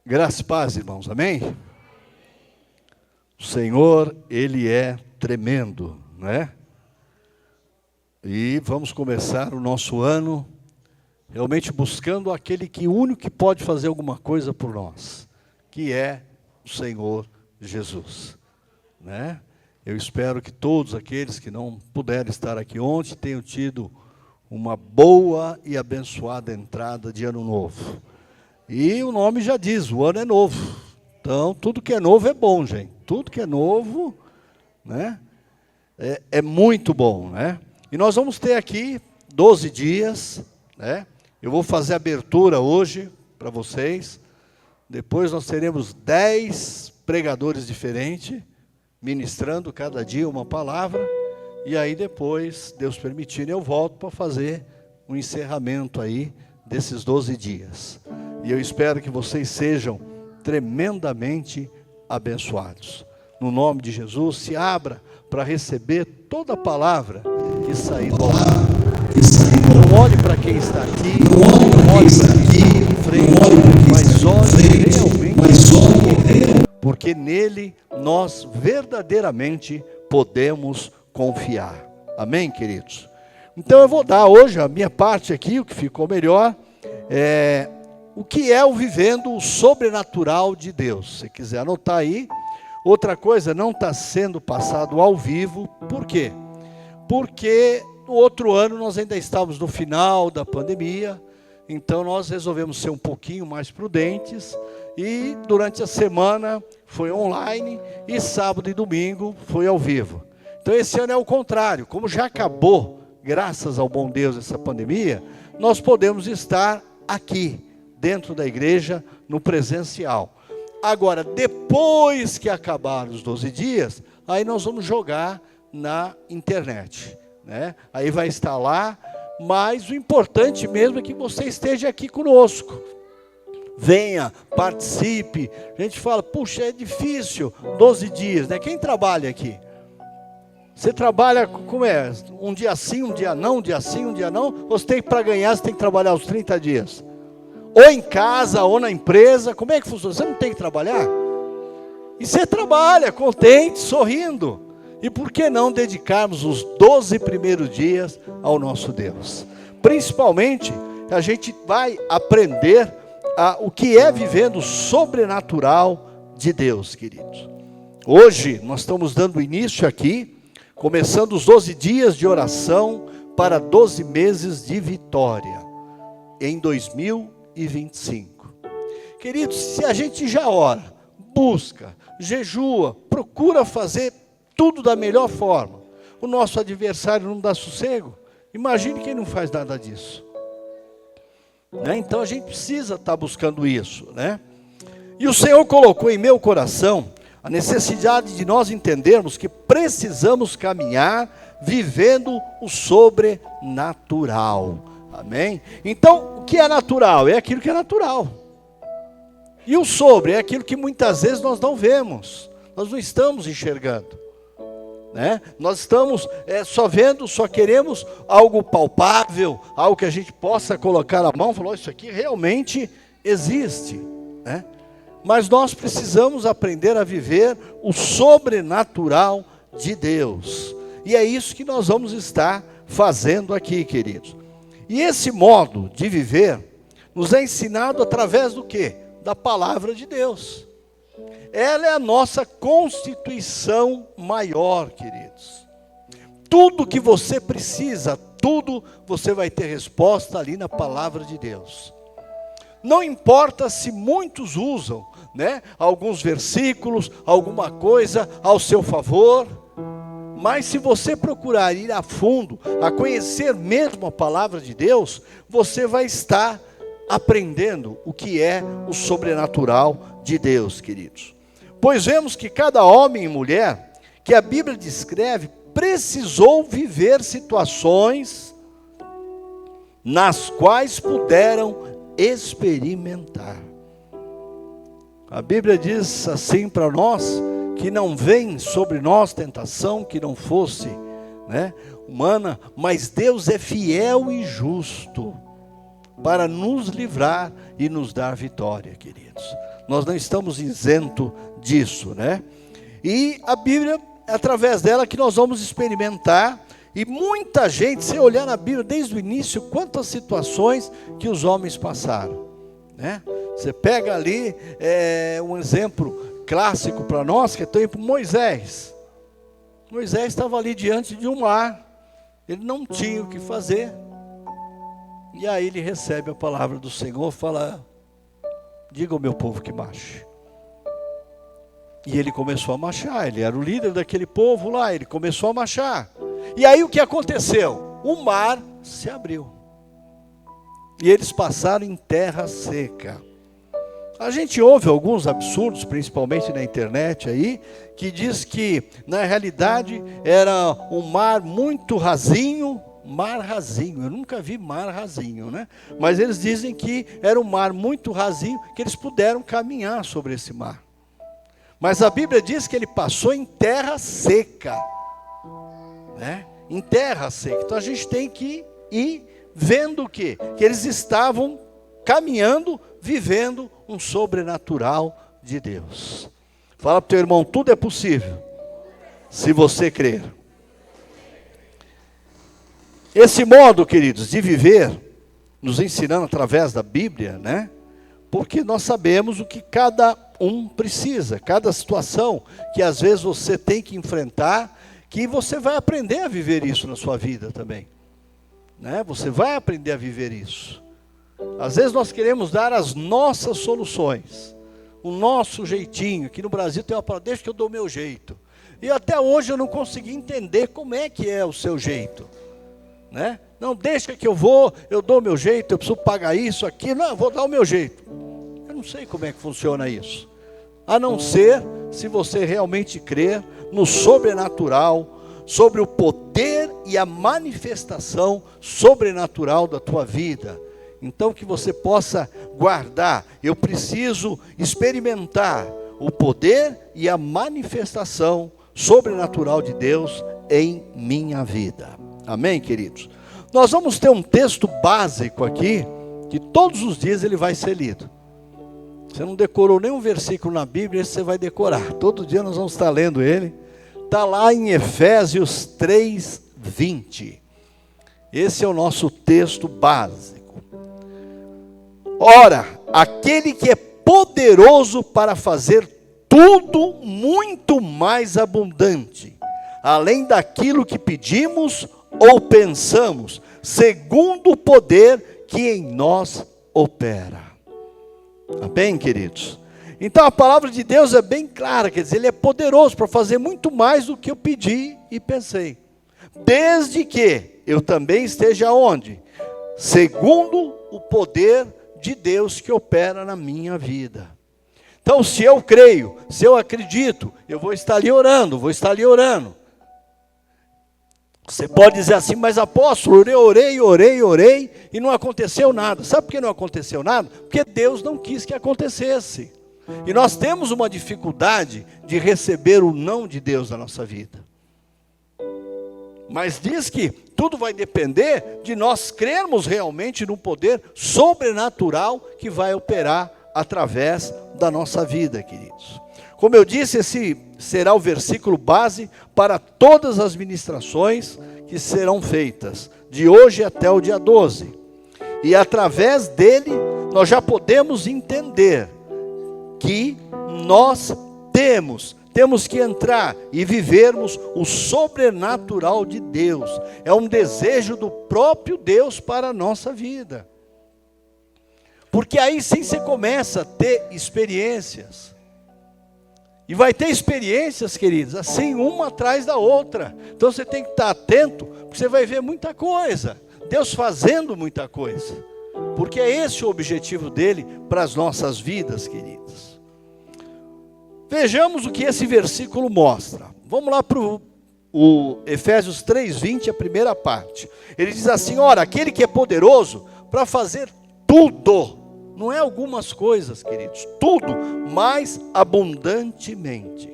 Graça e paz, irmãos, amém? O Senhor, Ele é tremendo, não é? E vamos começar o nosso ano realmente buscando aquele que único que pode fazer alguma coisa por nós, que é o Senhor Jesus, né? Eu espero que todos aqueles que não puderam estar aqui ontem tenham tido uma boa e abençoada entrada de ano novo. E o nome já diz, o ano é novo. Então, tudo que é novo é bom, gente. Tudo que é novo, né, é muito bom, né? E nós vamos ter aqui 12 dias, né? Eu vou fazer a abertura hoje para vocês. Depois nós teremos 10 pregadores diferentes, ministrando cada dia uma palavra. E aí depois, Deus permitindo, eu volto para fazer um encerramento aí desses 12 dias. E eu espero que vocês sejam tremendamente abençoados. No nome de Jesus, se abra para receber toda a palavra que sair do altar. Não olhe para quem está aqui, não olhe para quem está em frente, mas olhe realmente, porque nele nós verdadeiramente podemos confiar. Amém, queridos? Então eu vou dar hoje a minha parte aqui, o que ficou melhor, o que é o vivendo o sobrenatural de Deus. Se quiser anotar aí. Outra coisa, não está sendo passado ao vivo. Por quê? Porque no outro ano nós ainda estávamos no final da pandemia, então nós resolvemos ser um pouquinho mais prudentes, e durante a semana foi online, e sábado e domingo foi ao vivo. Então esse ano é o contrário, como já acabou, graças ao bom Deus, essa pandemia, nós podemos estar aqui, dentro da igreja, no presencial. Agora, depois que acabar os 12 dias, aí nós vamos jogar na internet, né? Aí vai estar lá, mas o importante mesmo é que você esteja aqui conosco. Venha, participe. A gente fala, puxa, é difícil, 12 dias, né? Quem trabalha aqui? Você trabalha, como é? Um dia sim, um dia não, um dia sim, um dia não? Ou você tem para ganhar, você tem que trabalhar os 30 dias? Ou em casa, ou na empresa, como é que funciona? Você não tem que trabalhar? E você trabalha, contente, sorrindo. E por que não dedicarmos os 12 primeiros dias ao nosso Deus? Principalmente, a gente vai aprender o que é vivendo o sobrenatural de Deus, queridos. Hoje, nós estamos dando início aqui, começando os 12 dias de oração para 12 meses de vitória, em 2025. Queridos, se a gente já ora, busca, jejua, procura fazer tudo da melhor forma, o nosso adversário não dá sossego. Imagine quem não faz nada disso, né? Então a gente precisa estar buscando isso, né? E o Senhor colocou em meu coração a necessidade de nós entendermos que precisamos caminhar vivendo o sobrenatural. Amém? Então, o que é natural? É aquilo que é natural. E o sobre é aquilo que muitas vezes nós não vemos. Nós não estamos enxergando, né? Nós estamos só vendo, só queremos algo palpável, algo que a gente possa colocar a mão e falar, isso aqui realmente existe, né? Mas nós precisamos aprender a viver o sobrenatural de Deus. E é isso que nós vamos estar fazendo aqui, queridos. E esse modo de viver nos é ensinado através do quê? Da palavra de Deus. Ela é a nossa constituição maior, queridos. Tudo que você precisa, tudo você vai ter resposta ali na palavra de Deus. Não importa se muitos usam, né, alguns versículos, alguma coisa ao seu favor, mas se você procurar ir a fundo, a conhecer mesmo a palavra de Deus, você vai estar aprendendo o que é o sobrenatural de Deus, queridos. Pois vemos que cada homem e mulher que a Bíblia descreve precisou viver situações nas quais puderam experimentar. A Bíblia diz assim para nós, que não vem sobre nós tentação que não fosse, né, humana, mas Deus é fiel e justo para nos livrar e nos dar vitória, queridos. Nós não estamos isentos disso, né? E a Bíblia, é através dela que nós vamos experimentar. E muita gente, se olhar na Bíblia desde o início, quantas situações que os homens passaram, né? Você pega ali um exemplo clássico para nós, que é o tempo Moisés. Moisés estava ali diante de um mar, ele não tinha o que fazer, e aí ele recebe a palavra do Senhor, fala: diga ao meu povo que marche. E ele começou a marchar, ele era o líder daquele povo lá, ele começou a marchar. E aí o que aconteceu? O mar se abriu. E eles passaram em terra seca. A gente ouve alguns absurdos, principalmente na internet aí, que diz que na realidade era um mar muito rasinho, eu nunca vi mar rasinho, né? Mas eles dizem que era um mar muito rasinho, que eles puderam caminhar sobre esse mar. Mas a Bíblia diz que ele passou em terra seca, né? Em terra seca. Então a gente tem que ir vendo o quê? Que eles estavam caminhando, vivendo um sobrenatural de Deus. Fala para o teu irmão, tudo é possível, se você crer. Esse modo, queridos, de viver, nos ensinando através da Bíblia, né? Porque nós sabemos o que cada um precisa, cada situação que às vezes você tem que enfrentar, que você vai aprender a viver isso na sua vida também, né? Você vai aprender a viver isso. Às vezes nós queremos dar as nossas soluções, o nosso jeitinho. Aqui no Brasil tem uma palavra: deixa que eu dou o meu jeito. E até hoje eu não consegui entender como é que é o seu jeito, né? Não, deixa que eu dou o meu jeito, eu preciso pagar isso, aquilo, não, eu vou dar o meu jeito. Eu não sei como é que funciona isso, a não ser se você realmente crer no sobrenatural, sobre o poder e a manifestação sobrenatural da tua vida. Então que você possa guardar, eu preciso experimentar o poder e a manifestação sobrenatural de Deus em minha vida. Amém, queridos? Nós vamos ter um texto básico aqui, que todos os dias ele vai ser lido. Você não decorou nenhum versículo na Bíblia, esse você vai decorar. Todo dia nós vamos estar lendo ele. Está lá em Efésios 3:20. Esse é o nosso texto básico. Ora, aquele que é poderoso para fazer tudo muito mais abundante, além daquilo que pedimos ou pensamos, segundo o poder que em nós opera. Amém, queridos? Então a palavra de Deus é bem clara, quer dizer, ele é poderoso para fazer muito mais do que eu pedi e pensei, desde que eu também esteja onde? Segundo o poder de Deus que opera na minha vida. Então se eu creio, se eu acredito, eu vou estar ali orando, Você pode dizer assim: mas apóstolo, eu orei e não aconteceu nada. Sabe por que não aconteceu nada? Porque Deus não quis que acontecesse. E nós temos uma dificuldade de receber o não de Deus na nossa vida. Mas diz que tudo vai depender de nós crermos realmente no poder sobrenatural que vai operar através da nossa vida, queridos. Como eu disse, esse será o versículo base para todas as ministrações que serão feitas, de hoje até o dia 12. E através dele, nós já podemos entender que nós temos que entrar e vivermos o sobrenatural de Deus. É um desejo do próprio Deus para a nossa vida. Porque aí sim você começa a ter experiências. E vai ter experiências, queridos, assim, uma atrás da outra. Então você tem que estar atento, porque você vai ver muita coisa. Deus fazendo muita coisa. Porque é esse o objetivo dele para as nossas vidas, queridos. Vejamos o que esse versículo mostra. Vamos lá para o Efésios 3:20, a primeira parte. Ele diz assim: ora, aquele que é poderoso para fazer tudo, não é algumas coisas, queridos, tudo, mais abundantemente,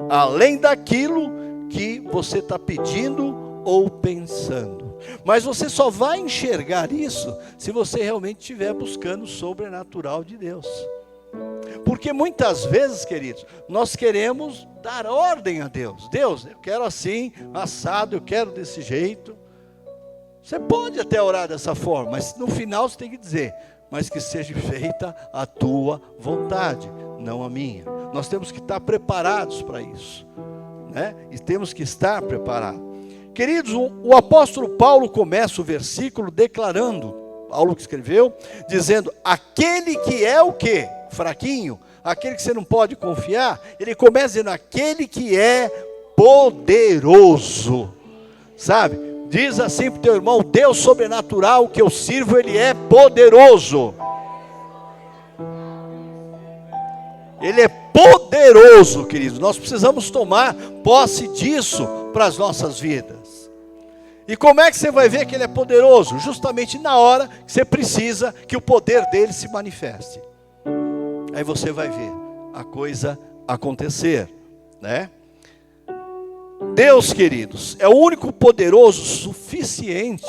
além daquilo que você está pedindo ou pensando. Mas você só vai enxergar isso se você realmente estiver buscando o sobrenatural de Deus. Porque muitas vezes, queridos, nós queremos dar ordem a Deus. Deus, eu quero assim, assado, eu quero desse jeito. Você pode até orar dessa forma, mas no final você tem que dizer, mas que seja feita a tua vontade, não a minha. Nós temos que estar preparados para isso, né? E temos que estar preparados. Queridos, o apóstolo Paulo começa o versículo declarando, Paulo que escreveu, dizendo, aquele que é o quê? Fraquinho, aquele que você não pode confiar, ele começa dizendo, aquele que é poderoso, sabe? Diz assim para o teu irmão, o Deus sobrenatural que eu sirvo, ele é poderoso. Ele é poderoso, queridos. Nós precisamos tomar posse disso para as nossas vidas. E como é que você vai ver que ele é poderoso? Justamente na hora que você precisa que o poder dele se manifeste. Aí você vai ver a coisa acontecer, né? Deus, queridos, é o único poderoso suficiente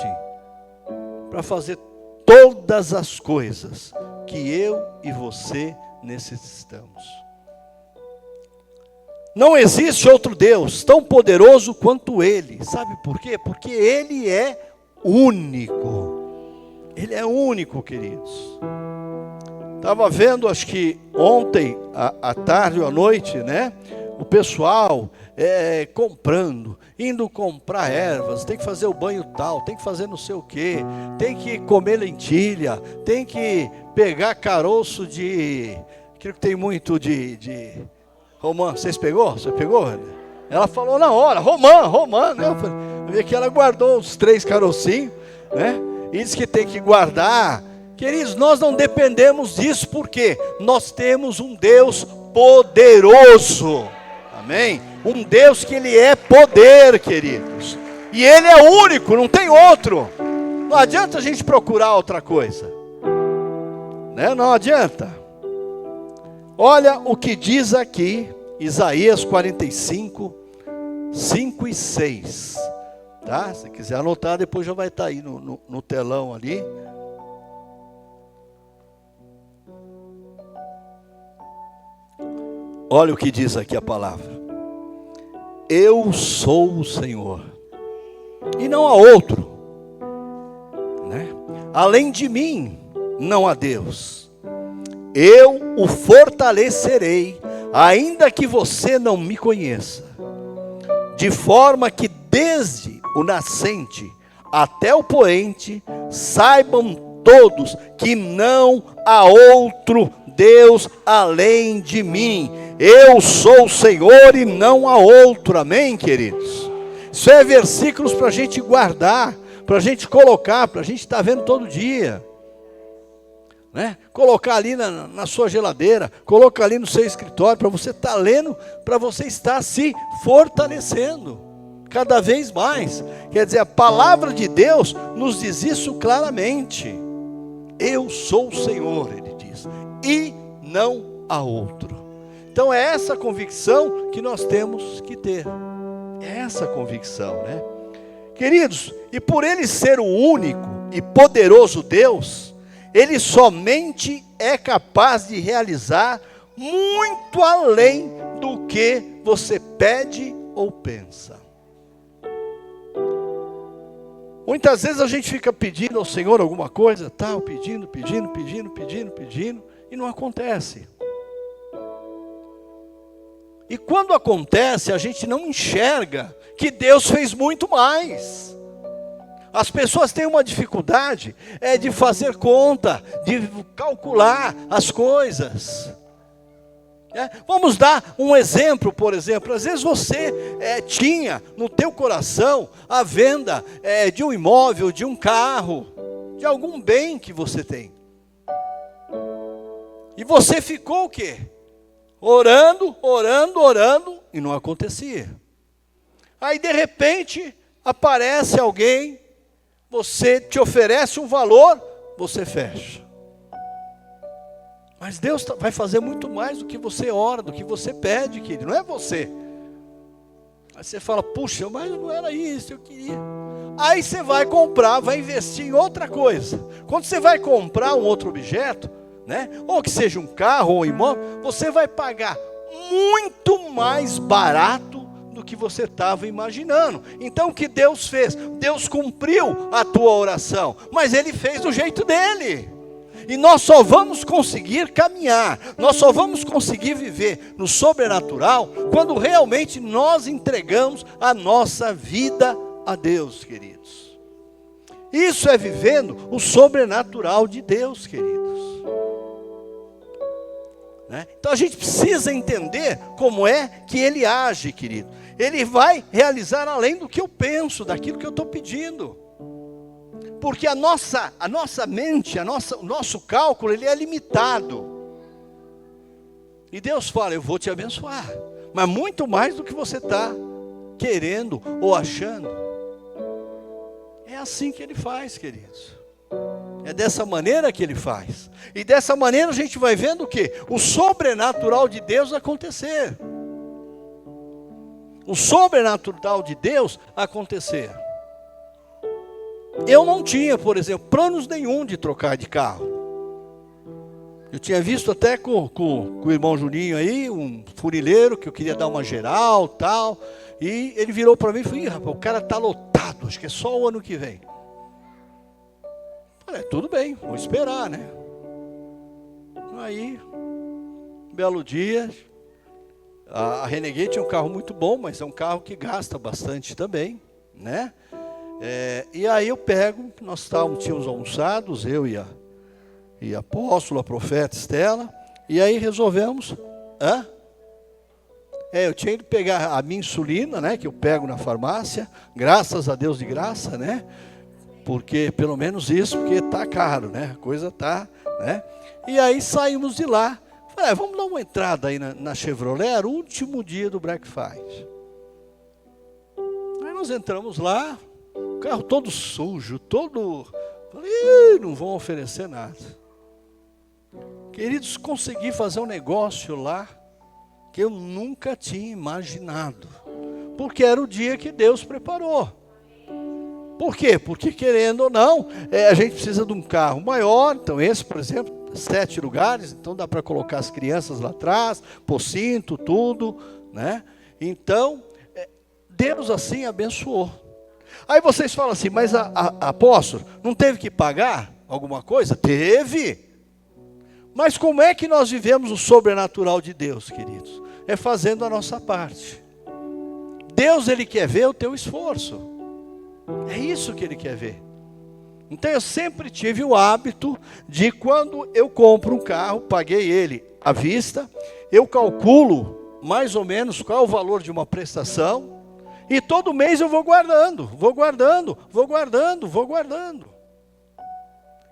para fazer todas as coisas que eu e você necessitamos. Não existe outro Deus tão poderoso quanto Ele. Sabe por quê? Porque Ele é único. Ele é único, queridos. Estava vendo, acho que ontem, à tarde ou à noite, né? O pessoal comprando, indo comprar ervas, tem que fazer o banho tal, tem que fazer não sei o que, tem que comer lentilha, tem que pegar caroço de, aquilo que tem muito de romã. Vocês pegou? Você pegou? Ela falou na hora, romã, né? Eu vi que ela guardou uns 3 carocinhos, né? E disse que tem que guardar. Queridos, nós não dependemos disso, porque nós temos um Deus poderoso. Amém? Um Deus que Ele é poder, queridos. E Ele é único, não tem outro. Não adianta a gente procurar outra coisa, né? Não adianta. Olha o que diz aqui, Isaías 45, 5 e 6. Tá? Se quiser anotar, depois já vai estar aí no telão ali. Olha o que diz aqui a palavra. Eu sou o Senhor, e não há outro, né? Além de mim, não há Deus. Eu o fortalecerei, ainda que você não me conheça, de forma que desde o nascente até o poente, saibam todos que não há outro Deus além de mim. Eu sou o Senhor e não há outro. Amém, queridos? Isso é versículos para a gente guardar, para a gente colocar, para a gente estar vendo todo dia, né? Colocar ali na sua geladeira, colocar ali no seu escritório, para você estar lendo, para você estar se fortalecendo cada vez mais. Quer dizer, a palavra de Deus nos diz isso claramente. Eu sou o Senhor, Ele diz, e não há outro. Então é essa convicção que nós temos que ter. É essa convicção, né? Queridos, e por Ele ser o único e poderoso Deus, Ele somente é capaz de realizar muito além do que você pede ou pensa. Muitas vezes a gente fica pedindo ao Senhor alguma coisa, tal, pedindo, e não acontece. E quando acontece, a gente não enxerga que Deus fez muito mais. As pessoas têm uma dificuldade de fazer conta, de calcular as coisas. Vamos dar um exemplo, por exemplo. Às vezes você tinha no teu coração a venda de um imóvel, de um carro, de algum bem que você tem. E você ficou o quê? Orando, e não acontecia. Aí de repente aparece alguém, você te oferece um valor, você fecha. Mas Deus vai fazer muito mais do que você ora, do que você pede, querido, não é você. Aí você fala, puxa, mas não era isso, eu queria. Aí você vai comprar, vai investir em outra coisa. Quando você vai comprar um outro objeto, né? Ou que seja um carro ou um imóvel, você vai pagar muito mais barato do que você estava imaginando. Então o que Deus fez? Deus cumpriu a tua oração, mas Ele fez do jeito dele. E nós só vamos conseguir caminhar, nós só vamos conseguir viver no sobrenatural quando realmente nós entregamos a nossa vida a Deus, queridos. Isso é vivendo o sobrenatural de Deus, queridos. Né? Então a gente precisa entender como é que Ele age, querido. Ele vai realizar além do que eu penso, daquilo que eu estou pedindo. Porque a nossa mente, o nosso cálculo, ele é limitado. E Deus fala, eu vou te abençoar. Mas muito mais do que você está querendo ou achando. É assim que Ele faz, queridos. É dessa maneira que Ele faz. E dessa maneira a gente vai vendo o quê? O sobrenatural de Deus acontecer. O sobrenatural de Deus acontecer. Eu não tinha, por exemplo, planos nenhum de trocar de carro. Eu tinha visto até com o irmão Juninho aí, um funileiro, que eu queria dar uma geral, tal. E ele virou para mim e falou, rapaz, o cara está lotado, acho que é só o ano que vem. Falei, tudo bem, vou esperar, né? Aí, um belo dia, a Renegade é um carro muito bom, mas é um carro que gasta bastante também, né? E aí eu pego, nós tínhamos almoçados, eu e a apóstola, a profeta Estela, e aí resolvemos, eu tinha ido pegar a minha insulina, né, que eu pego na farmácia, graças a Deus de graça, né, porque pelo menos isso, porque tá caro, né, a coisa tá, né, e aí saímos de lá, falei, vamos dar uma entrada aí na Chevrolet, era o último dia do Black Friday. Aí nós entramos lá, o carro todo sujo, falei, não vão oferecer nada. Queridos, consegui fazer um negócio lá que eu nunca tinha imaginado. Porque era o dia que Deus preparou. Por quê? Porque querendo ou não, a gente precisa de um carro maior. Então esse, por exemplo, 7 lugares, então dá para colocar as crianças lá atrás, pôr cinto, tudo, né? Então, Deus assim abençoou. Aí vocês falam assim, mas apóstolo, não teve que pagar alguma coisa? Teve. Mas como é que nós vivemos o sobrenatural de Deus, queridos? É fazendo a nossa parte. Deus, Ele quer ver o teu esforço. É isso que Ele quer ver. Então eu sempre tive o hábito de quando eu compro um carro, paguei ele à vista, eu calculo mais ou menos qual é o valor de uma prestação, e todo mês eu vou guardando.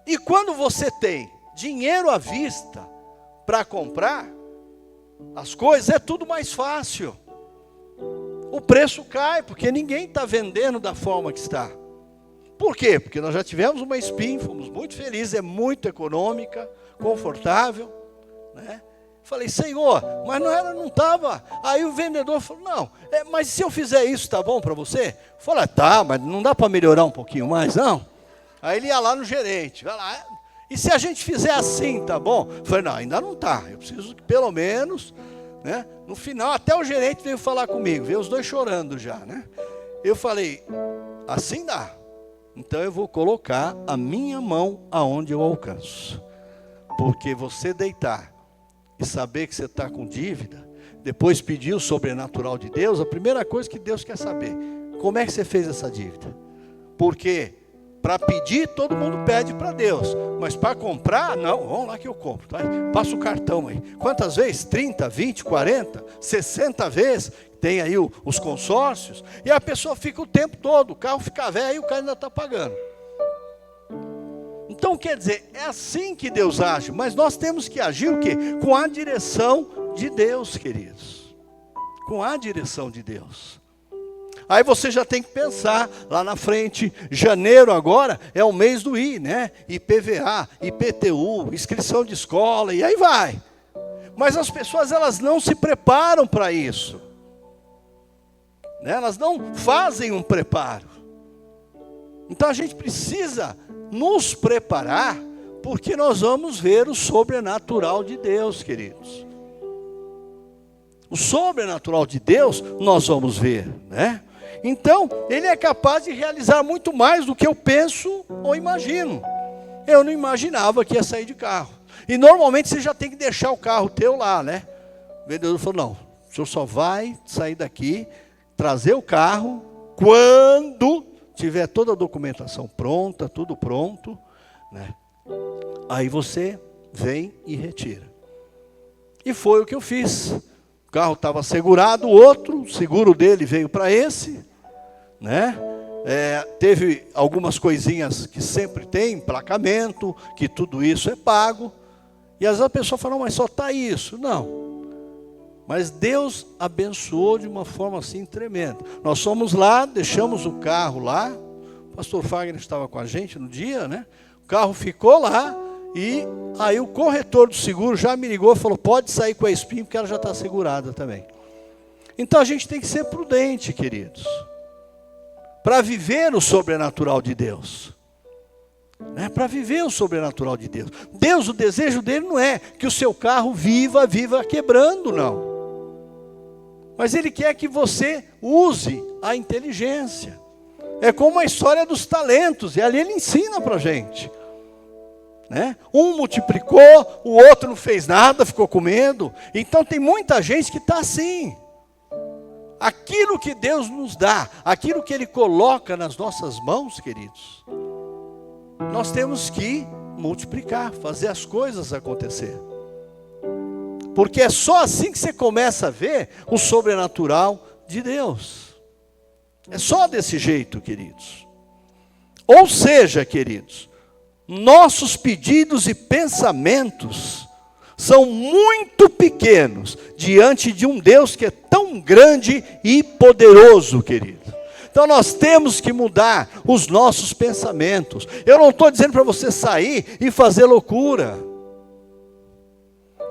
E quando você tem dinheiro à vista para comprar as coisas, é tudo mais fácil. O preço cai, porque ninguém está vendendo da forma que está. Por quê? Porque nós já tivemos uma Spin, fomos muito felizes, é muito econômica, confortável, né? Falei, Senhor, mas não estava. Aí o vendedor falou, não, mas se eu fizer isso, tá bom para você? Falei, tá, mas não dá para melhorar um pouquinho mais, não? Aí ele ia lá no gerente, vai lá, e se a gente fizer assim, tá bom? Falei, não, ainda não tá, eu preciso que pelo menos, né? No final, até o gerente veio falar comigo, veio os dois chorando já, né? Eu falei, assim dá. Então eu vou colocar a minha mão aonde eu alcanço. Porque você deitar e saber que você está com dívida, depois pedir o sobrenatural de Deus, a primeira coisa que Deus quer saber, como é que você fez essa dívida? Porque para pedir, todo mundo pede para Deus, mas para comprar, não, vamos lá que eu compro, tá? Passa o cartão aí. Quantas vezes? 30, 20, 40, 60 vezes, tem aí os consórcios, e a pessoa fica o tempo todo, o carro fica velho e o cara ainda está pagando. Então, quer dizer, é assim que Deus age, mas nós temos que agir o quê? Com a direção de Deus, queridos. Com a direção de Deus. Aí você já tem que pensar lá na frente, janeiro agora é o mês do I, né? IPVA, IPTU, inscrição de escola, e aí vai. Mas as pessoas, elas não se preparam para isso. Né? Elas não fazem um preparo. Então a gente precisa nos preparar Porque nós vamos ver o sobrenatural de Deus, queridos. O sobrenatural de Deus nós vamos ver, né? Então, Ele é capaz de realizar muito mais do que eu penso ou imagino. Eu não imaginava que ia sair de carro. E normalmente você já tem que deixar o carro teu lá, né? O vendedor falou, não, o senhor só vai sair daqui, trazer o carro, quando tiver toda a documentação pronta, tudo pronto, né? Aí você vem e retira. E foi o que eu fiz. O carro estava segurado, o outro, o seguro dele veio para esse, né? Teve algumas coisinhas que sempre tem, emplacamento, que tudo isso é pago. E às vezes a pessoa fala, mas só está isso. Não. Mas Deus abençoou de uma forma assim tremenda. Nós fomos lá, deixamos o carro lá. O pastor Fagner estava com a gente no dia, né? O carro ficou lá. E aí o corretor do seguro já me ligou e falou, pode sair com a Espinho, porque ela já está segurada também. Então a gente tem que ser prudente, queridos, para viver o sobrenatural de Deus. Né? Para viver o sobrenatural de Deus. Deus, o desejo dele não é que o seu carro viva quebrando, não. Mas Ele quer que você use a inteligência. É como a história dos talentos, e ali Ele ensina para a gente. Né? Um multiplicou, o outro não fez nada, ficou com medo. Então tem muita gente que está assim. Aquilo que Deus nos dá, aquilo que Ele coloca nas nossas mãos, queridos, nós temos que multiplicar, fazer as coisas acontecer. Porque é só assim que você começa a ver o sobrenatural de Deus. É só desse jeito, queridos. Ou seja, queridos, nossos pedidos e pensamentos são muito pequenos diante de um Deus que é tão grande e poderoso, querido. Então nós temos que mudar os nossos pensamentos. Eu não estou dizendo para você sair e fazer loucura.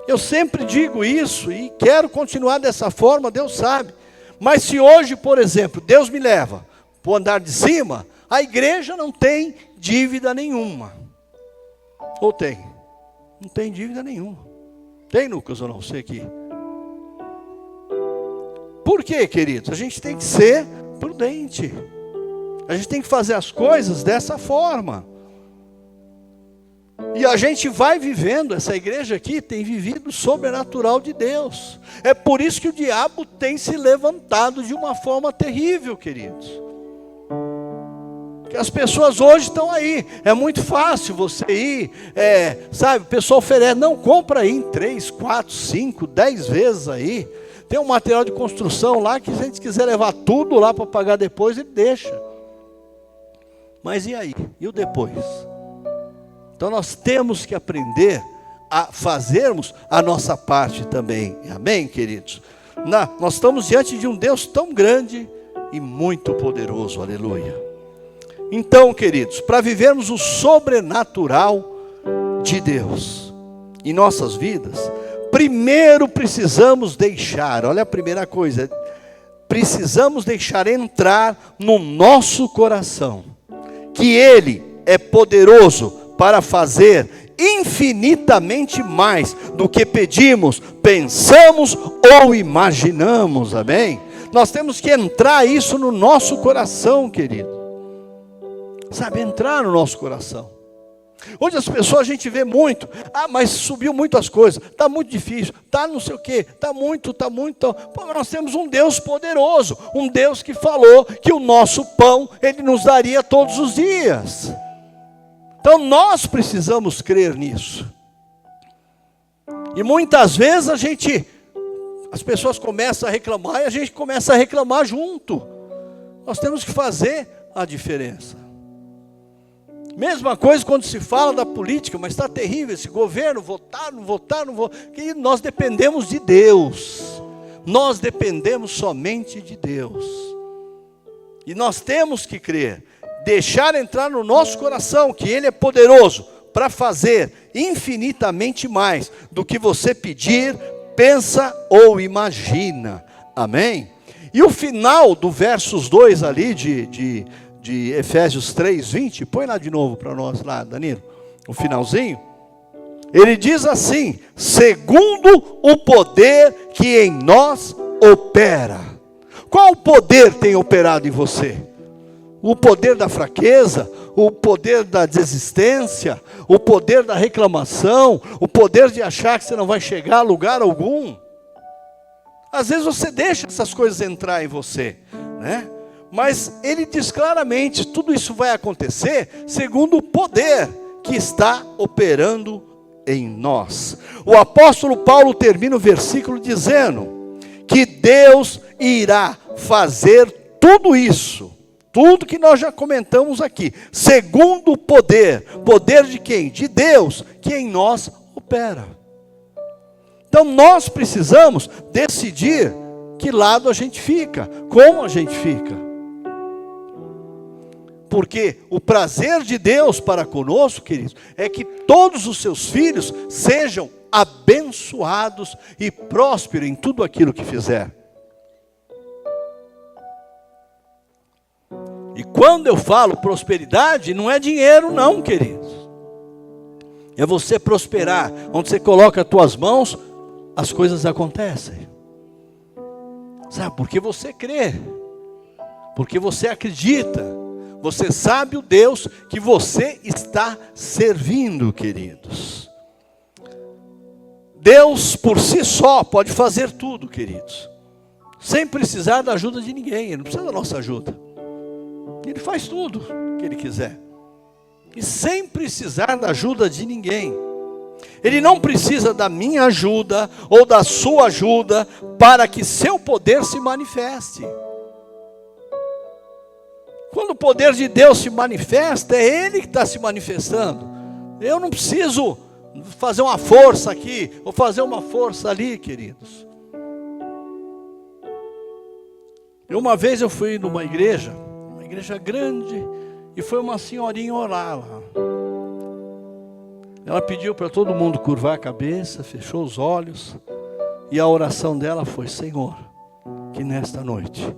Eu sempre digo isso e quero continuar dessa forma, Deus sabe. Mas se hoje, por exemplo, Deus me leva para o andar de cima, a igreja não tem dívida nenhuma. Ou tem? Não tem dívida nenhuma. Tem, Lucas, ou não? Sei aqui. Por quê, queridos? A gente tem que ser prudente. A gente tem que fazer as coisas dessa forma. E a gente vai vivendo, essa igreja aqui tem vivido o sobrenatural de Deus. É por isso que o diabo tem se levantado de uma forma terrível, queridos. Porque as pessoas hoje estão aí. É muito fácil você ir, sabe, o pessoal oferece, não, compra aí em 3, 4, 5, 10 vezes aí. Tem um material de construção lá que se a gente quiser levar tudo lá para pagar depois, ele deixa. Mas e aí? E o depois? Então nós temos que aprender a fazermos a nossa parte também. Amém, queridos? Nós estamos diante de um Deus tão grande e muito poderoso. Aleluia. Então, queridos, para vivermos o sobrenatural de Deus em nossas vidas, primeiro precisamos deixar, olha a primeira coisa, precisamos deixar entrar no nosso coração, que Ele é poderoso para fazer infinitamente mais do que pedimos, pensamos ou imaginamos, amém? Nós temos que entrar isso no nosso coração, querido. Sabe, entrar no nosso coração. Hoje as pessoas a gente vê muito, mas subiu muito as coisas, está muito difícil, está não sei o que, está muito. Pô, nós temos um Deus poderoso, um Deus que falou que o nosso pão Ele nos daria todos os dias. Então nós precisamos crer nisso. E muitas vezes as pessoas começam a reclamar e a gente começa a reclamar junto. Nós temos que fazer a diferença. Mesma coisa quando se fala da política, mas está terrível esse governo, votar, não votar. Que nós dependemos de Deus. Nós dependemos somente de Deus. E nós temos que crer, deixar entrar no nosso coração que Ele é poderoso para fazer infinitamente mais do que você pedir, pensa ou imagina. Amém? E o final do versos 2 ali de Efésios 3:20, põe lá de novo para nós lá, Danilo. o finalzinho, ele diz assim: segundo o poder que em nós opera. Qual poder tem operado em você? O poder da fraqueza, o poder da desistência, o poder da reclamação, o poder de achar que você não vai chegar a lugar algum. Às vezes você deixa essas coisas entrar em você, né? Mas ele diz claramente, tudo isso vai acontecer segundo o poder que está operando em nós. O apóstolo Paulo termina o versículo dizendo que Deus irá fazer tudo isso, tudo que nós já comentamos aqui, segundo o poder. Poder de quem? De Deus, que em nós opera. Então nós precisamos decidir que lado a gente fica, como a gente fica. Porque o prazer de Deus para conosco, queridos, é que todos os seus filhos sejam abençoados e prósperos em tudo aquilo que fizer. E quando eu falo prosperidade, não é dinheiro não, queridos. É você prosperar. Onde você coloca as tuas mãos, as coisas acontecem. Sabe, porque você crê. Porque você acredita. Você sabe o Deus que você está servindo, queridos. Deus por si só pode fazer tudo, queridos. Sem precisar da ajuda de ninguém. Ele não precisa da nossa ajuda. Ele faz tudo que Ele quiser. E sem precisar da ajuda de ninguém. Ele não precisa da minha ajuda ou da sua ajuda para que seu poder se manifeste. Quando o poder de Deus se manifesta, é Ele que está se manifestando. Eu não preciso fazer uma força aqui, ou fazer uma força ali, queridos. Uma vez eu fui numa igreja grande, e foi uma senhorinha orar lá. Ela pediu para todo mundo curvar a cabeça, fechou os olhos, e a oração dela foi: Senhor, que nesta noite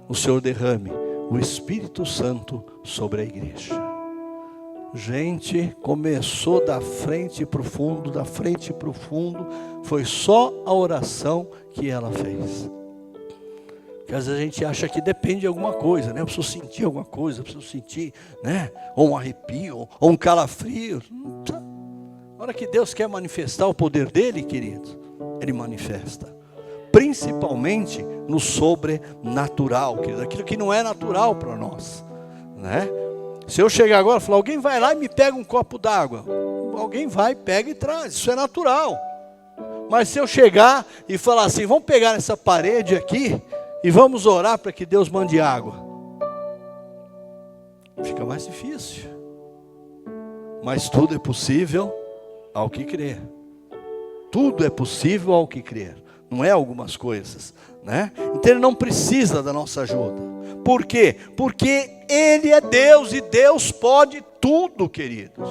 o Senhor derrame o Espírito Santo sobre a igreja. Gente, começou da frente para o fundo, foi só a oração que ela fez. Porque às vezes a gente acha que depende de alguma coisa, né? Eu preciso sentir alguma coisa, eu preciso sentir, né? Ou um arrepio, ou um calafrio. Na hora que Deus quer manifestar o poder dele, queridos, Ele manifesta. Principalmente no sobrenatural, querido, aquilo que não é natural para nós, né? Se eu chegar agora e falar: alguém vai lá e me pega um copo d'água, alguém vai, pega e traz, isso é natural. Mas se eu chegar e falar assim: vamos pegar essa parede aqui e vamos orar para que Deus mande água, fica mais difícil. Mas tudo é possível ao que crer. Tudo é possível ao que crer. Não é algumas coisas, né? Então Ele não precisa da nossa ajuda. Por quê? Porque Ele é Deus e Deus pode tudo, queridos.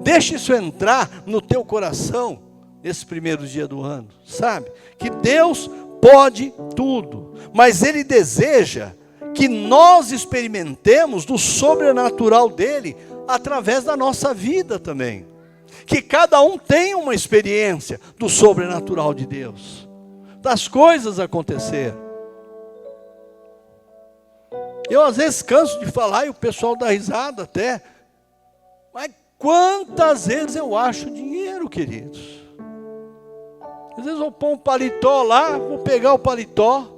Deixa isso entrar no teu coração nesse primeiro dia do ano, sabe? Que Deus pode tudo, mas Ele deseja que nós experimentemos do sobrenatural dEle através da nossa vida também. Que cada um tenha uma experiência do sobrenatural de Deus, das coisas acontecer. Eu às vezes canso de falar e o pessoal dá risada até. Mas quantas vezes eu acho dinheiro, queridos? Às vezes eu pôr um paletó lá, vou pegar o paletó,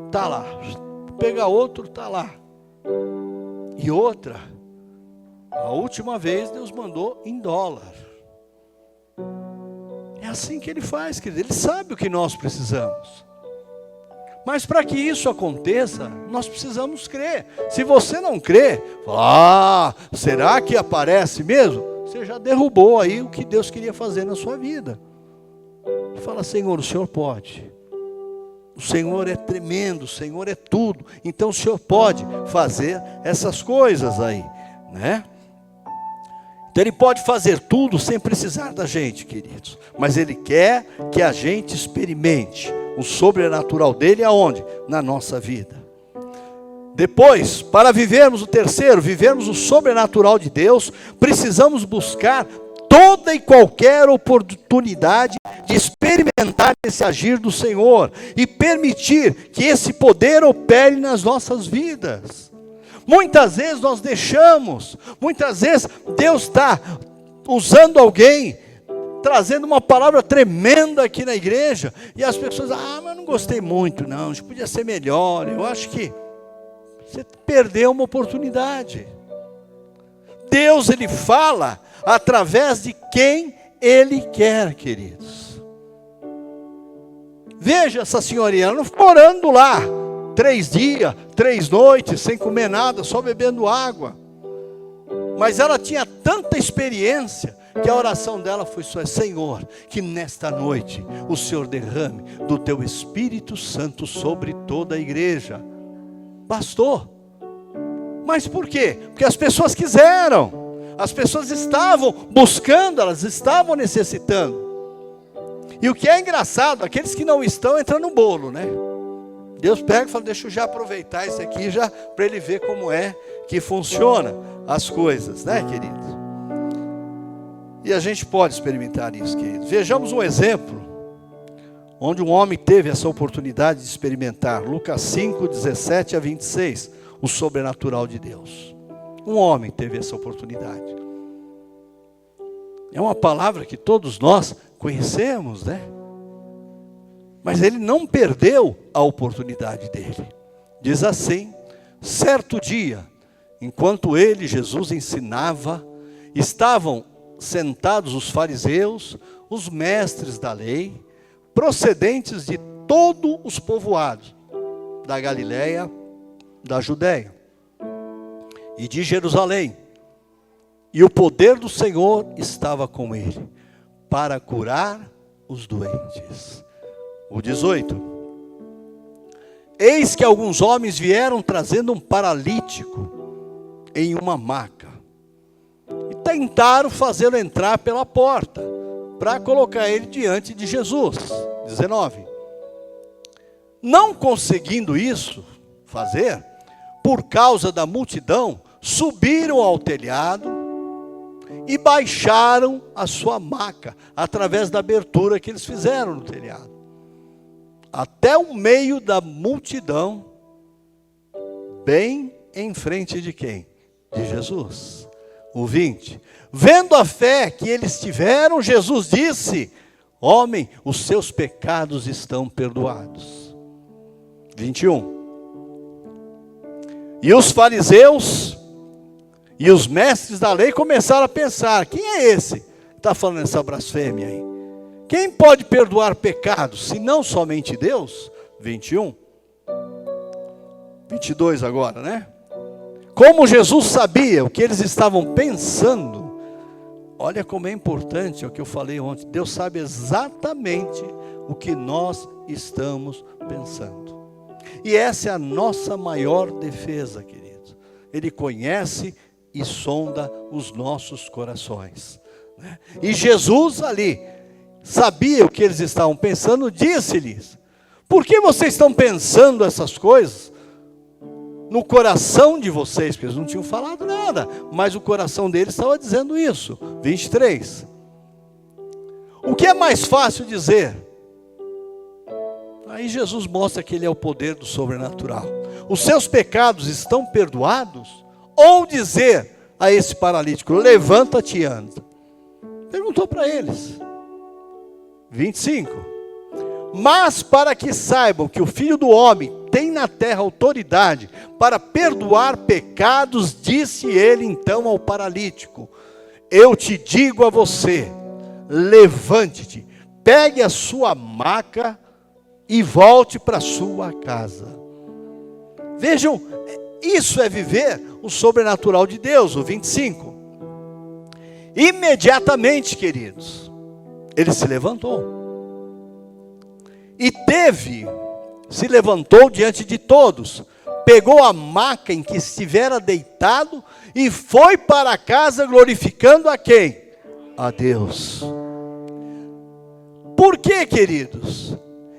está lá. Vou pegar outro, está lá. E outra, a última vez Deus mandou em dólar. É assim que Ele faz, querido. Ele sabe o que nós precisamos. Mas para que isso aconteça, nós precisamos crer. Se você não crê, fala: será que aparece mesmo? Você já derrubou aí o que Deus queria fazer na sua vida. Fala: Senhor, o Senhor pode. O Senhor é tremendo, o Senhor é tudo. Então o Senhor pode fazer essas coisas aí, né? Então Ele pode fazer tudo sem precisar da gente, queridos. Mas Ele quer que a gente experimente o sobrenatural dEle aonde? Na nossa vida. Depois, para vivermos o terceiro, vivermos o sobrenatural de Deus, precisamos buscar toda e qualquer oportunidade de experimentar esse agir do Senhor e permitir que esse poder opere nas nossas vidas. Muitas vezes nós deixamos, muitas vezes Deus está usando alguém, trazendo uma palavra tremenda aqui na igreja, e as pessoas, mas eu não gostei muito não, acho que podia ser melhor, eu acho que você perdeu uma oportunidade. Deus, Ele fala através de quem Ele quer, queridos. Veja essa senhorinha, ela não ficou orando lá 3 dias, 3 noites, sem comer nada, só bebendo água. Mas ela tinha tanta experiência, que a oração dela foi só: Senhor, que nesta noite o Senhor derrame do Teu Espírito Santo sobre toda a igreja. Bastou. Mas por quê? Porque as pessoas quiseram. As pessoas estavam buscando, elas estavam necessitando. E o que é engraçado, aqueles que não estão entram no bolo, né? Deus pega e fala: deixa eu já aproveitar isso aqui, já para ele ver como é que funciona as coisas, né, queridos? E a gente pode experimentar isso, queridos. Vejamos um exemplo, onde um homem teve essa oportunidade de experimentar. Lucas 5, 17 a 26, o sobrenatural de Deus. Um homem teve essa oportunidade. É uma palavra que todos nós conhecemos, né? Mas ele não perdeu a oportunidade dele. Diz assim: certo dia, enquanto ele, Jesus, ensinava, estavam sentados os fariseus, os mestres da lei, procedentes de todos os povoados da Galileia, da Judéia e de Jerusalém. E o poder do Senhor estava com ele, para curar os doentes. O 18. Eis que alguns homens vieram trazendo um paralítico em uma maca, e tentaram fazê-lo entrar pela porta, para colocar ele diante de Jesus. 19. Não conseguindo isso fazer, por causa da multidão, subiram ao telhado e baixaram a sua maca, através da abertura que eles fizeram no telhado, até o meio da multidão, bem em frente de quem? De Jesus. O 20. Vendo a fé que eles tiveram, Jesus disse: homem, os seus pecados estão perdoados. 21. E os fariseus e os mestres da lei começaram a pensar: quem é esse que está falando essa blasfêmia aí? Quem pode perdoar pecados, se não somente Deus? 21. 22 agora, né? Como Jesus sabia o que eles estavam pensando, olha como é importante o que eu falei ontem. Deus sabe exatamente o que nós estamos pensando. E essa é a nossa maior defesa, queridos. Ele conhece e sonda os nossos corações, né? E Jesus ali sabia o que eles estavam pensando, disse-lhes: por que vocês estão pensando essas coisas no coração de vocês? Porque eles não tinham falado nada, mas o coração deles estava dizendo isso. 23. O que é mais fácil dizer? Aí Jesus mostra que Ele é o poder do sobrenatural. Os seus pecados estão perdoados? Ou dizer a esse paralítico: levanta-te e anda. Perguntou para eles. 25. Mas para que saibam que o Filho do Homem tem na terra autoridade para perdoar pecados, disse ele então ao paralítico: eu te digo a você, levante-te, pegue a sua maca e volte para sua casa. Vejam, isso é viver o sobrenatural de Deus. O 25. Imediatamente, queridos, ele se levantou. E se levantou diante de todos, pegou a maca em que estivera deitado e foi para casa glorificando a quem? A Deus. Por quê, queridos?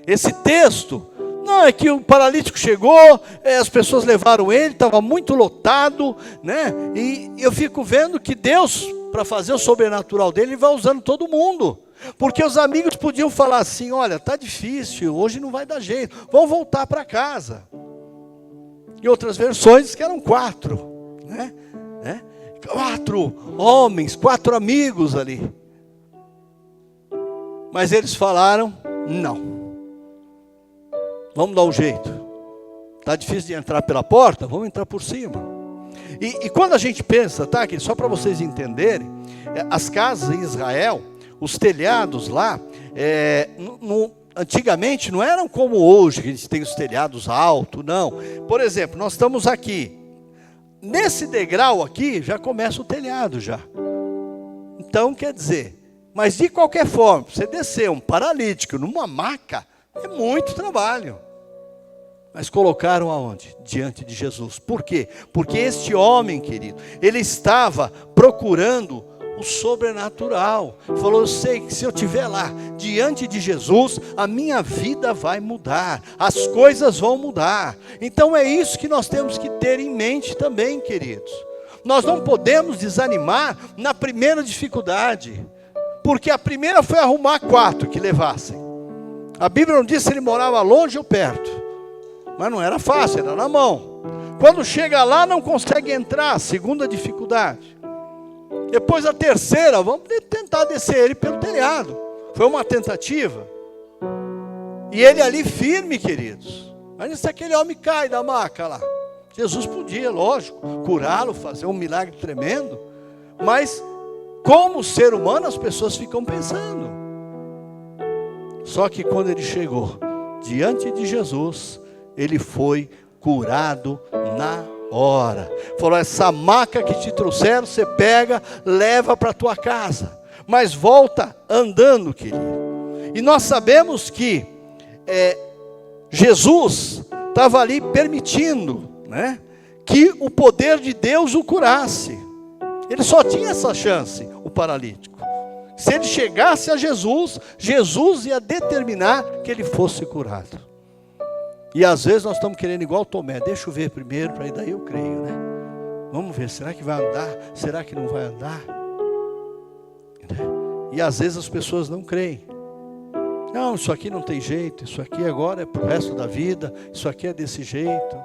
Esse texto Não, é que o paralítico chegou, as pessoas levaram ele, estava muito lotado, né? E eu fico vendo que Deus, para fazer o sobrenatural dele, ele vai usando todo mundo. Porque os amigos podiam falar assim, olha, está difícil, hoje não vai dar jeito, vamos voltar para casa. Em outras versões que eram 4, né? 4 homens, 4 amigos ali. Mas eles falaram, não. Vamos dar um jeito. Está difícil de entrar pela porta? Vamos entrar por cima. E quando a gente pensa, tá, aqui, só para vocês entenderem, as casas em Israel, os telhados lá, antigamente não eram como hoje, que a gente tem os telhados altos, não. Por exemplo, nós estamos aqui. Nesse degrau aqui, já começa o telhado já. Então, quer dizer, mas de qualquer forma, você descer um paralítico numa maca, é muito trabalho. Mas colocaram aonde? Diante de Jesus. Por quê? Porque este homem, querido, ele estava procurando o sobrenatural. Falou, eu sei que se eu estiver lá, diante de Jesus, a minha vida vai mudar. As coisas vão mudar. Então é isso que nós temos que ter em mente também, queridos. Nós não podemos desanimar na primeira dificuldade. Porque a primeira foi arrumar 4 que levassem. A Bíblia não diz se ele morava longe ou perto. Mas não era fácil, era na mão. Quando chega lá, não consegue entrar. Segunda dificuldade. Depois a terceira, vamos tentar descer ele pelo telhado. Foi uma tentativa. E ele ali firme, queridos. Mas se aquele homem cai da maca lá. Jesus podia, lógico, curá-lo, fazer um milagre tremendo. Mas, como ser humano, as pessoas ficam pensando. Só que quando ele chegou diante de Jesus, ele foi curado na hora. Falou, essa maca que te trouxeram, você pega, leva para a tua casa. Mas volta andando, querido. E nós sabemos que Jesus estava ali permitindo, né, que o poder de Deus o curasse. Ele só tinha essa chance, o paralítico. Se ele chegasse a Jesus, Jesus ia determinar que ele fosse curado. E às vezes nós estamos querendo igual Tomé, deixa eu ver primeiro, para daí eu creio, né? Vamos ver, será que vai andar? Será que não vai andar? E às vezes as pessoas não creem. Não, isso aqui não tem jeito, isso aqui agora é para o resto da vida, isso aqui é desse jeito.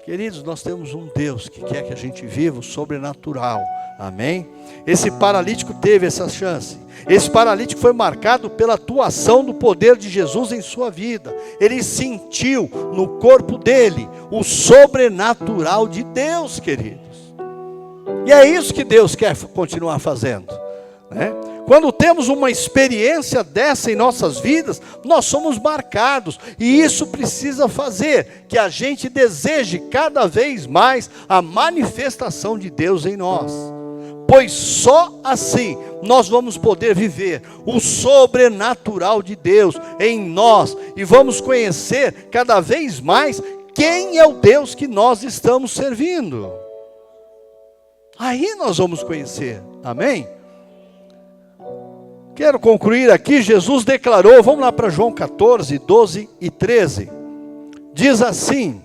Queridos, nós temos um Deus que quer que a gente viva o sobrenatural, amém? Esse paralítico teve essa chance. Esse paralítico foi marcado pela atuação do poder de Jesus em sua vida. Ele sentiu no corpo dele o sobrenatural de Deus, queridos. E é isso que Deus quer continuar fazendo, né? Quando temos uma experiência dessa em nossas vidas, nós somos marcados. E isso precisa fazer que a gente deseje cada vez mais a manifestação de Deus em nós. Pois só assim nós vamos poder viver o sobrenatural de Deus em nós. E vamos conhecer cada vez mais quem é o Deus que nós estamos servindo. Aí nós vamos conhecer, amém? Quero concluir aqui, Jesus declarou, vamos lá para João 14, 12 e 13. Diz assim,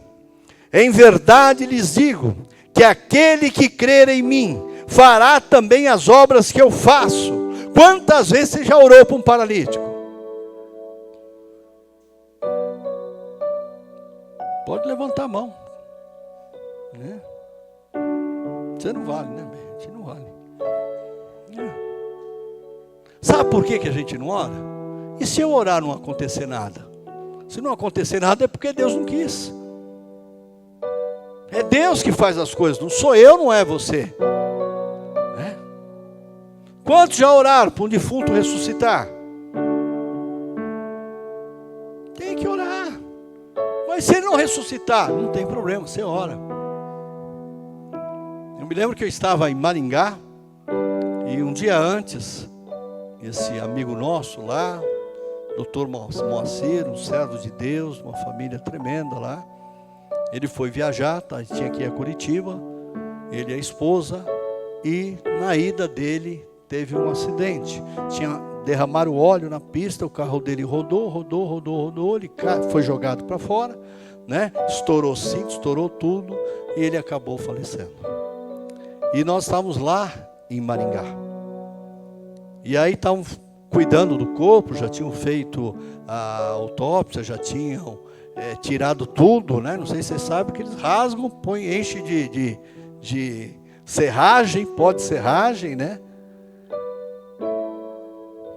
em verdade lhes digo, que aquele que crer em mim, fará também as obras que eu faço. Quantas vezes você já orou para um paralítico? Pode levantar a mão, né? Você não vale, né? A gente não vale. Sabe por que a gente não ora? E se eu orar não acontecer nada? Se não acontecer nada é porque Deus não quis. É Deus que faz as coisas, não sou eu, não é você. É? Quantos já oraram para um defunto ressuscitar? Tem que orar. Mas se ele não ressuscitar, não tem problema, você ora. Eu me lembro que eu estava em Maringá, e um dia antes, esse amigo nosso lá, Dr. Moacir, um servo de Deus, uma família tremenda lá, ele foi viajar, tinha que ir a Curitiba, ele e a esposa, e na ida dele teve um acidente. Tinha derramaram óleo na pista, o carro dele rodou, ele foi jogado para fora, né? Estourou o cinto, estourou tudo, e ele acabou falecendo. E nós estávamos lá em Maringá. E aí estavam cuidando do corpo, já tinham feito a autópsia, já tinham tirado tudo, né? Não sei se vocês sabem que eles rasgam, põem, enche de serragem, pó de serragem, né?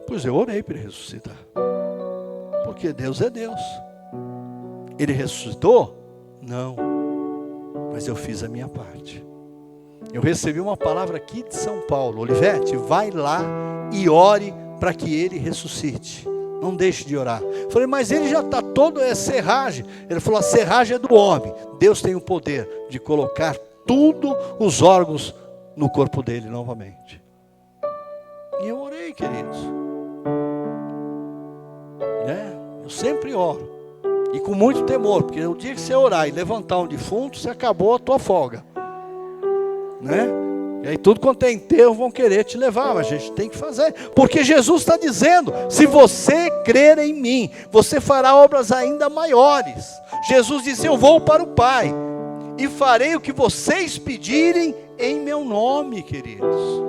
Pois eu orei para ele ressuscitar. Porque Deus é Deus. Ele ressuscitou? Não. Mas eu fiz a minha parte. Eu recebi uma palavra aqui de São Paulo. Olivete, vai lá e ore para que ele ressuscite. Não deixe de orar. Eu falei, mas ele já está todo, serragem. Ele falou, a serragem é do homem. Deus tem o poder de colocar tudo os órgãos no corpo dele novamente. E eu orei, queridos. Eu sempre oro. E com muito temor, porque o dia que você orar e levantar um defunto, você acabou a tua folga. Né? E aí tudo quanto é enterro vão querer te levar, mas a gente tem que fazer. Porque Jesus está dizendo, se você crer em mim, você fará obras ainda maiores. Jesus disse, eu vou para o Pai, e farei o que vocês pedirem em meu nome, queridos.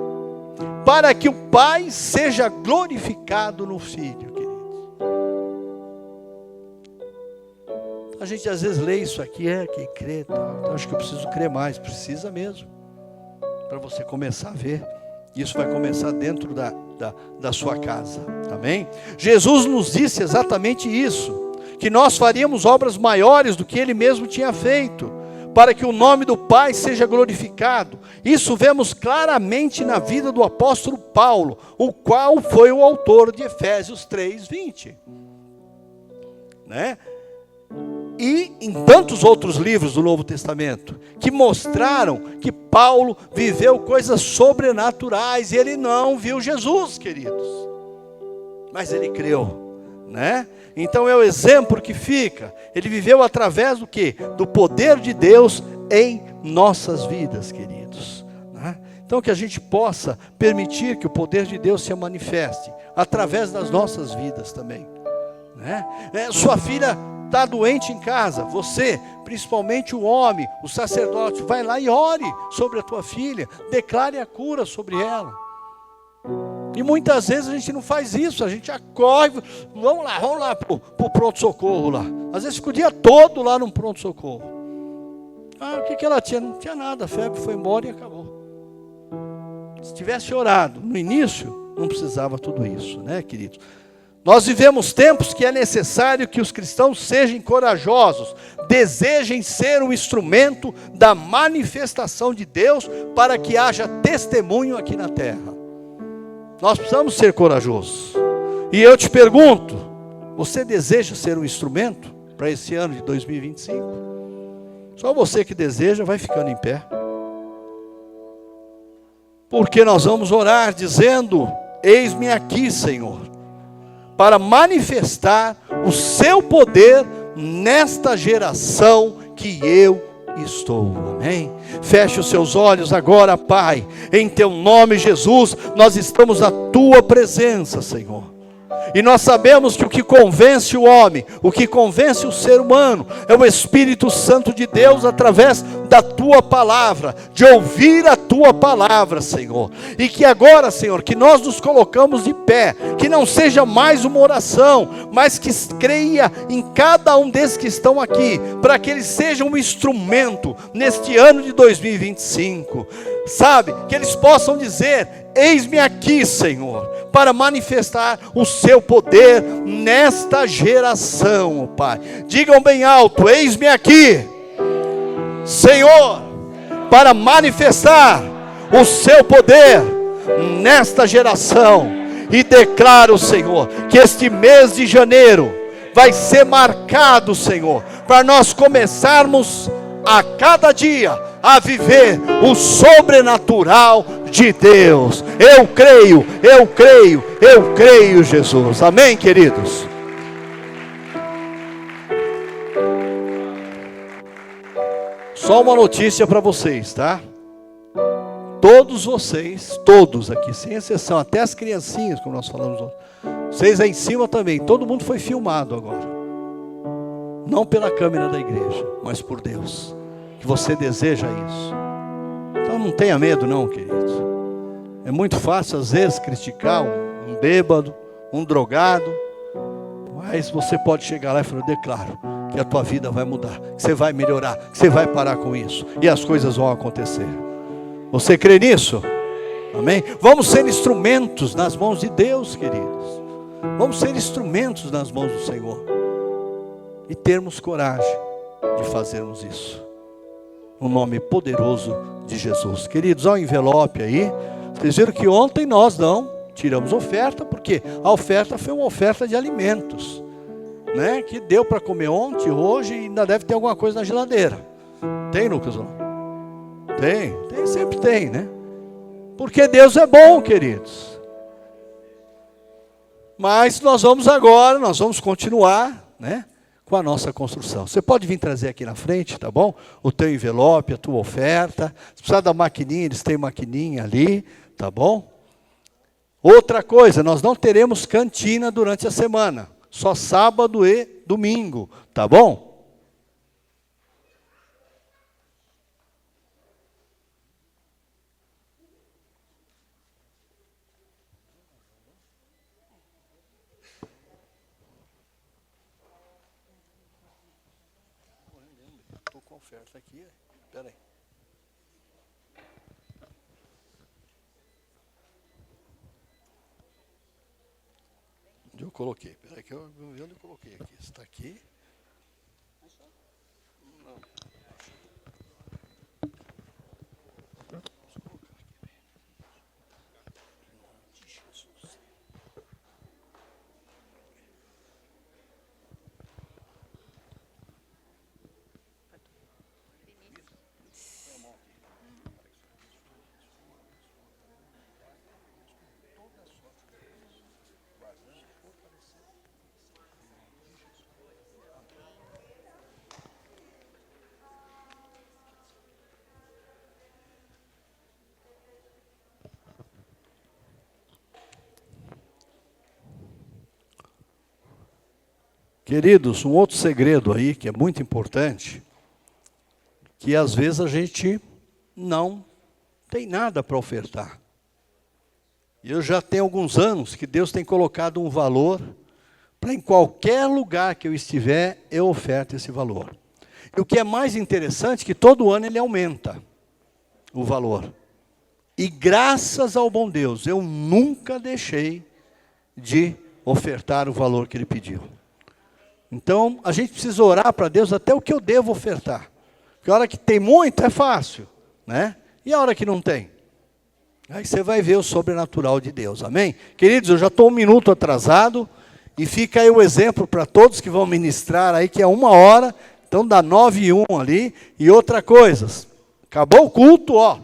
Para que o Pai seja glorificado no Filho, queridos. A gente às vezes lê isso aqui, quem crê, então acho que eu preciso crer mais, precisa mesmo. Para você começar a ver. Isso vai começar dentro da sua casa. Amém? Jesus nos disse exatamente isso. Que nós faríamos obras maiores do que Ele mesmo tinha feito. Para que o nome do Pai seja glorificado. Isso vemos claramente na vida do apóstolo Paulo. O qual foi o autor de Efésios 3:20. Né? E em tantos outros livros do Novo Testamento, que mostraram que Paulo viveu coisas sobrenaturais, e ele não viu Jesus, queridos, mas ele creu, né? Então é o exemplo que fica, ele viveu através do quê? Do poder de Deus em nossas vidas, queridos, né? Então que a gente possa permitir que o poder de Deus se manifeste, através das nossas vidas também, né? Sua filha está doente em casa, você, principalmente o homem, o sacerdote, vai lá e ore sobre a tua filha, declare a cura sobre ela. E muitas vezes a gente não faz isso, a gente acorre, vamos lá para o pronto-socorro lá. Às vezes fica o dia todo lá no pronto-socorro. O que ela tinha? Não tinha nada, a febre foi embora e acabou. Se tivesse orado no início, não precisava tudo isso, né, queridos? Nós vivemos tempos que é necessário que os cristãos sejam corajosos, desejem ser um instrumento da manifestação de Deus para que haja testemunho aqui na terra. Nós precisamos ser corajosos. E eu te pergunto, você deseja ser um instrumento para esse ano de 2025? Só você que deseja, vai ficando em pé. Porque nós vamos orar dizendo, eis-me aqui, Senhor, para manifestar o seu poder nesta geração que eu estou. Amém? Feche os seus olhos agora, Pai. Em teu nome, Jesus, nós estamos na tua presença, Senhor. E nós sabemos que o que convence o homem, o que convence o ser humano, é o Espírito Santo de Deus através da tua palavra, de ouvir a tua palavra, Senhor. E que agora, Senhor, que nós nos colocamos de pé, que não seja mais uma oração, mas que creia em cada um desses que estão aqui, para que eles sejam um instrumento neste ano de 2025. Sabe, que eles possam dizer, eis-me aqui, Senhor, para manifestar o seu poder nesta geração, Pai. Digam bem alto, eis-me aqui, Senhor, para manifestar o seu poder nesta geração. E declaro, Senhor, que este mês de janeiro vai ser marcado, Senhor, para nós começarmos a cada dia a viver o sobrenatural de Deus. Eu creio, Jesus. Amém, queridos? Só uma notícia para vocês, tá? todos vocês, todos aqui, sem exceção, até as criancinhas, como nós falamos ontem, vocês aí em cima também, todo mundo foi filmado agora. Não pela câmera da igreja, mas por Deus. Que você deseja isso. Então não tenha medo não, queridos. É muito fácil às vezes criticar um bêbado, um drogado. Mas você pode chegar lá e falar: eu declaro que a tua vida vai mudar, que você vai melhorar, que você vai parar com isso. E as coisas vão acontecer. Você crê nisso? Amém? Vamos ser instrumentos nas mãos de Deus, queridos. Vamos ser instrumentos nas mãos do Senhor. E termos coragem de fazermos isso. No nome poderoso de Jesus. Queridos, olha o envelope aí. Vocês viram que ontem nós não tiramos oferta, porque a oferta foi uma oferta de alimentos, né? Que deu para comer ontem, hoje, e ainda deve ter alguma coisa na geladeira. Tem, Lucas? Tem, sempre tem, né? Porque Deus é bom, queridos. Mas nós vamos continuar, né, com a nossa construção. Você pode vir trazer aqui na frente, tá bom? O teu envelope, a tua oferta. Se precisar da maquininha, eles têm maquininha ali, tá bom? Outra coisa, nós não teremos cantina durante a semana. Só sábado e domingo, tá bom? Estou com oferta aqui, espera aí. Onde eu coloquei? Espera aí que eu vi onde eu coloquei aqui. Está aqui. Não. Queridos, um outro segredo aí que é muito importante, que às vezes a gente não tem nada para ofertar. E eu já tenho alguns anos que Deus tem colocado um valor para em qualquer lugar que eu estiver, eu oferto esse valor. E o que é mais interessante é que todo ano ele aumenta o valor. E graças ao bom Deus, eu nunca deixei de ofertar o valor que Ele pediu. Então, a gente precisa orar para Deus até o que eu devo ofertar. Porque a hora que tem muito é fácil, né? E a hora que não tem? Aí você vai ver o sobrenatural de Deus, amém? Queridos, eu já estou 1 minuto atrasado, e fica aí o exemplo para todos que vão ministrar aí, que é 1 hora, então dá 9:01 ali. E outra coisa, acabou o culto, ó,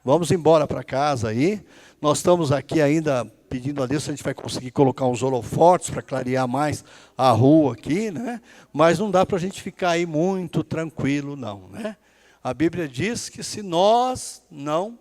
vamos embora para casa aí. Nós estamos aqui ainda pedindo a Deus se a gente vai conseguir colocar uns holofotes para clarear mais a rua aqui, né? Mas não dá para a gente ficar aí muito tranquilo, não, né? A Bíblia diz que se nós não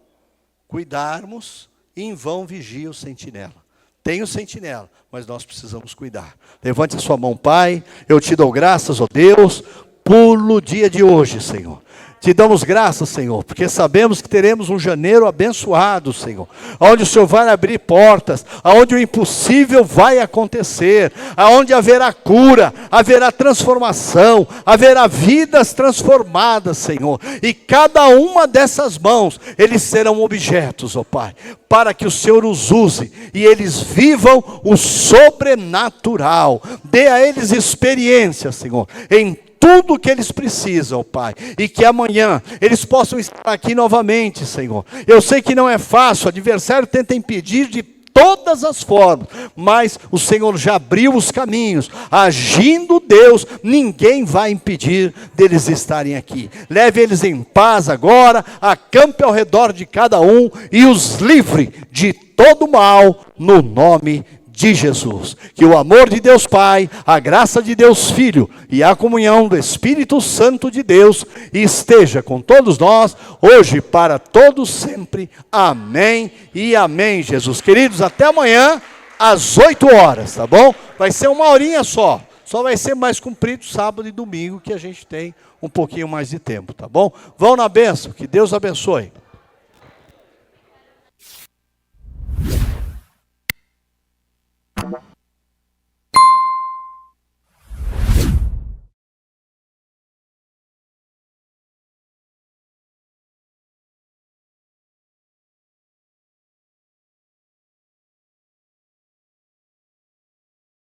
cuidarmos, em vão vigia o sentinela. Tem o sentinela, mas nós precisamos cuidar. Levante a sua mão, Pai. Eu te dou graças, ó Deus, pelo dia de hoje, Senhor. Te damos graças, Senhor, porque sabemos que teremos um janeiro abençoado, Senhor, onde o Senhor vai abrir portas, onde o impossível vai acontecer, onde haverá cura, haverá transformação, haverá vidas transformadas, Senhor, e cada uma dessas mãos, eles serão objetos, ó Pai, para que o Senhor os use, e eles vivam o sobrenatural. Dê a eles experiência, Senhor, em tudo que eles precisam, Pai, e que amanhã eles possam estar aqui novamente, Senhor. Eu sei que não é fácil, o adversário tenta impedir de todas as formas, mas o Senhor já abriu os caminhos. Agindo Deus, ninguém vai impedir deles estarem aqui. Leve eles em paz agora, acampe ao redor de cada um e os livre de todo mal, no nome de de Jesus. Que o amor de Deus Pai, a graça de Deus Filho e a comunhão do Espírito Santo de Deus esteja com todos nós, hoje para todos sempre. Amém e amém, Jesus. Queridos, até amanhã às 8 horas, tá bom? Vai ser uma horinha só. Só vai ser mais comprido sábado e domingo, que a gente tem um pouquinho mais de tempo, tá bom? Vão na bênção, que Deus abençoe.